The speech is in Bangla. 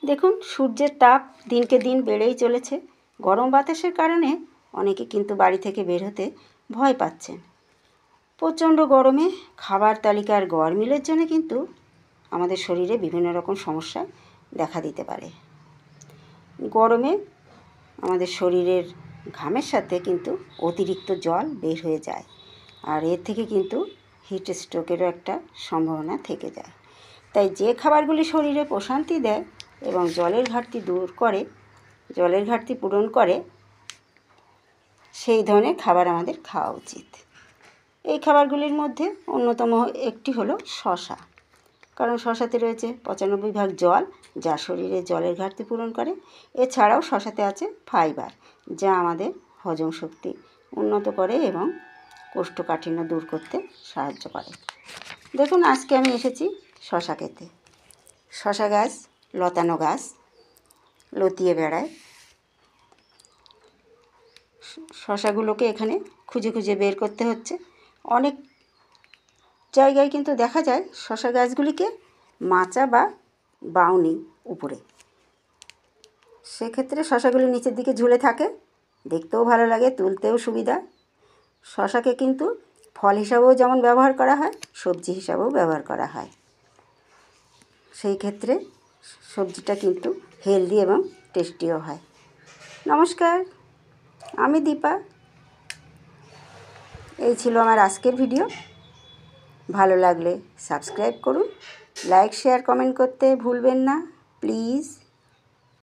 দেখুন সূর্যের তাপ দিনকে দিন বেড়েই চলেছে। গরম বাতাসের কারণে অনেকে কিন্তু বাড়ি থেকে বের হতে ভয় পাচ্ছেন। প্রচণ্ড গরমে খাবার তালিকার গরমিলের জন্য কিন্তু আমাদের শরীরে বিভিন্ন রকম সমস্যা দেখা দিতে পারে। গরমে আমাদের শরীরের ঘামের সাথে কিন্তু অতিরিক্ত জল বের হয়ে যায়, আর এর থেকে কিন্তু হিট স্ট্রোকেরও একটা সম্ভাবনা থেকে যায়। তাই যে খাবারগুলি শরীরে প্রশান্তি দেয় এবং জলের ঘাটতি দূর করে, জলের ঘাটতি পূরণ করে, সেই ধরনের খাবার আমাদের খাওয়া উচিত। এই খাবারগুলির মধ্যে অন্যতম একটি হলো শশা, কারণ শশাতে রয়েছে 95% জল, যা শরীরে জলের ঘাটতি পূরণ করে। এছাড়াও শশাতে আছে ফাইবার, যা আমাদের হজম শক্তি উন্নত করে এবং কোষ্ঠকাঠিন্য দূর করতে সাহায্য করে। দেখুন আজকে আমি এসেছি শশা খেতে। শশা গাছ লতানো গাছ, লতিয়ে বেড়ায়। শশাগুলোকে এখানে খুঁজে খুঁজে বের করতে হচ্ছে। অনেক জায়গায় কিন্তু দেখা যায় শশা গাছগুলিকে মাচা বা বাউনি উপরে, সেক্ষেত্রে শশাগুলি নিচের দিকে ঝুলে থাকে, দেখতেও ভালো লাগে, তুলতেও সুবিধা। শশাকে কিন্তু ফল হিসাবেও যেমন ব্যবহার করা হয়, সবজি হিসাবেও ব্যবহার করা হয়। সেই ক্ষেত্রে সবজিটা কিন্তু হেলদি এবং টেস্টিও হয়। নমস্কার, আমি দীপা। এই ছিল আমার আজকের ভিডিও। ভালো লাগলে সাবস্ক্রাইব করুন, লাইক শেয়ার কমেন্ট করতে ভুলবেন না প্লিজ।